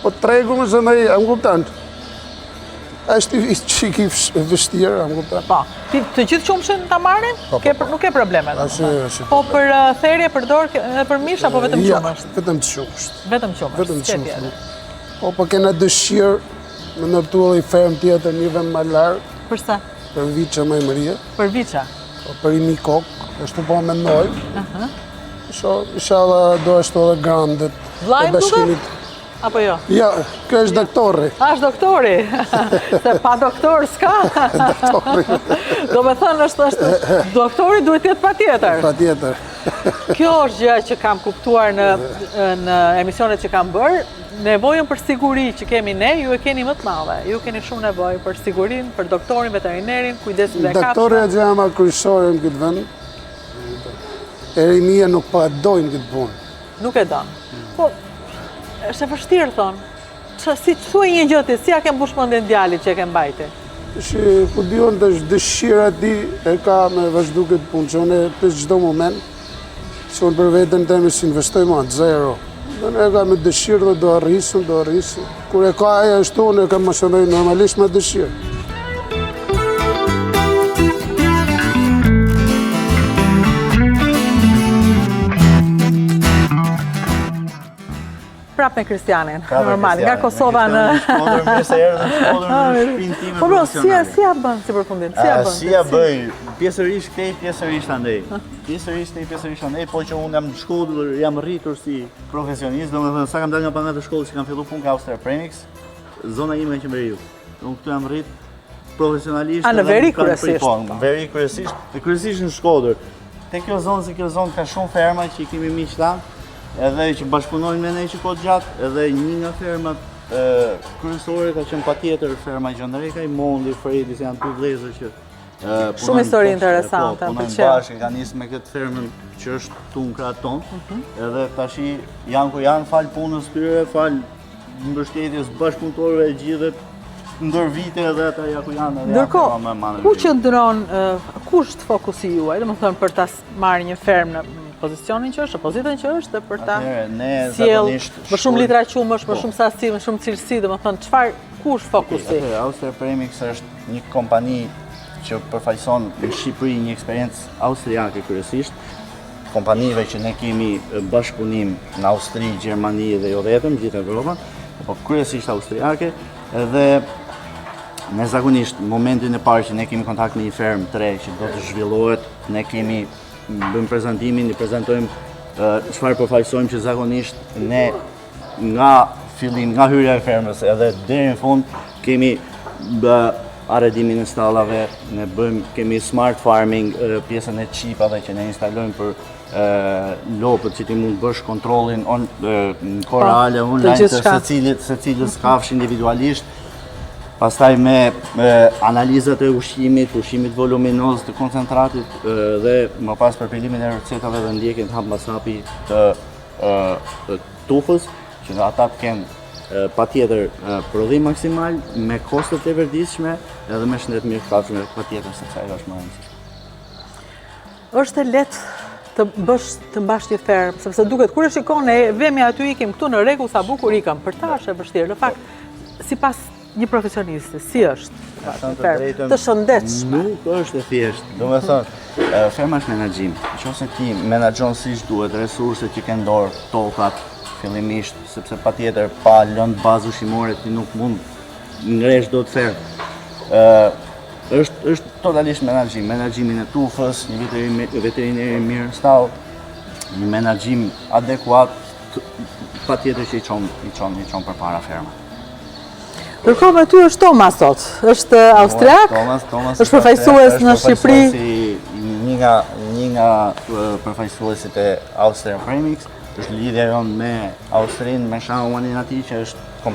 Po tregu më se ndaj, më kuptan. Është çiki vështirë, më kuptan. Po, të gjithë qumshin ta marrin? Nuk ke probleme. Po për therrje përdor për mish apo vetëm qumësht? Vetëm qumësht. Vetëm qumësht. Po kena dëshirë me ndërtu edhe ferm tjetër një vend më larg. Për sa? Për Viça më e Mëria. Për Viça. Po për Imi Kok, ashtu po mendoj. Inshallah do ashtu edhe grandet. Vllai duket? Apo jo? Ja, kjo është doktori. Është doktori? Se pa doktor s'ka? Doktori. Do me thënë është doktori duhet jetë patjetër. Patjetër. Kjo është gjë që kam kuptuar në emisionet që kam bërë, nevojën për siguri që kemi ne, ju e keni më të madhe. Ju keni shumë nevojë për sigurinë, për doktorin, veterinerin, kujdesin dhe kafshët. Doktori e gjama kryesore në këtë vend. Erimia nuk pa dojnë këtë punë. Nuk e donë. Po, është e vështirë, thonë. Si thuaj një gjë ti, si ja ke mbush mendjen djalit që e ke mbajti? Po dion të është dëshira ti e ka me vazhdu këtë punë, që unë të çdo moment, që unë për vetën teme si investoj ma, zero. Unë e ka me dëshirë dhe do arrisëm. Kur e ka aja ashtu, unë e ka më shëndoj normalisht me dëshirë. Prap me Kristianin, normal, nga Kosova në... Po bro, si ja bën si përfundim? Si ja bëj, pjesërisht këtej, pjesërisht andej. Po që unë jam shkollur, jam rritur si profesionist, do me thënë, sa kam dalë nga panga të shkollës që kam fillu punë ka Austria Premix, zona ime që Veriu. Unë këtu jam rrit profesionalisht... A, në Veri kryesisht? Veri kryesisht në Shkodër. Te kjo zonë, se kjo zonë ka shumë ferma që i kemi miq tanë, edhe që bashkëpunojnë me ne që kohë gjatë, edhe një nga fermat kryesore ka qenë patjetër ferma Gjëndrekaj, Mondi, Fredi, janë dy vëllezër që shumë histori interesante. Punojnë bashkë, ka nisë me këtë fermën që është tu në kratë tonë, edhe tashi janë ku janë, falë punës tyre, falë mbështetjes bashkëpunëtorëve e gjithë, ndër vite edhe ata ja ku janë. Ndërkohë, ku qëndron, ku është fokusi juaj, dhe më thënë për ta marrë një fermë në pozicionin që është, pozitën që është, dhe për ta sjellë më shumë litra qumësh, më shumë sasi, më shumë cilësi, dhe më thënë, ku është fokusi? Austria Premix është një kompani që përfaqëson në Shqipëri një eksperiencë austriake kryesisht, kompanive që ne kemi bashkëpunim në Austri, Gjermani dhe jo vetëm, gjithë Evropën, po kryesisht austriake, dhe ne zakonisht në momentin e parë që ne kemi kontakt me një fermë të re që do të zhvillohet, ne kemi bëjmë prezentimin, i prezentojmë çfarë përfaqësojmë që zakonisht ne nga fillim, nga hyrja e fermës edhe deri në fund kemi arredimin e stallave, ne kemi smart farming, pjesën e çipave që ne instalojmë për lopët që ti mund bësh kontrollin korale, online të secilës kafshë individualisht. Pastaj me analizat e ushqimit voluminoz të koncentratit dhe më pas përpilimin e recetave dhe ndjekjen të hapmasapi të tufës, që ata të kenë patjetër prodhim maksimal, me kostet e verdisshme edhe me shëndet mirë kafshëve patjetër, sepse ajo është më e rëndësishme. Është e lehtë të mbash një fermë, sepse duket kur e shikon ne vemi aty ikim këtu në rregull sa bukur ikëm, për ta është e vështirë. Në fakt, sipas një profesionisti, si është të shëndetshme? Nuk është e thjeshtë. Do me thënë, ferma është menaxhim. Nëse ti menaxhon siç duhet resurset që ke në dorë, tokat, fillimisht, sepse patjetër pa lëndë bazë ushqimore ti nuk mund ngresh dot fermë. Është totalisht menaxhim. Menaxhimin e tufës, një veteriner i mirë stall, një menaxhim adekuat, patjetër që i çon përpara ferma. Ndërkohë me ty është Thomas sot, është austriak, është përfaqësues në Shqipëri. Një nga përfaqësuesit e Austria Premix, është lidhja jonë me Austrinë, me shahumanin atij që është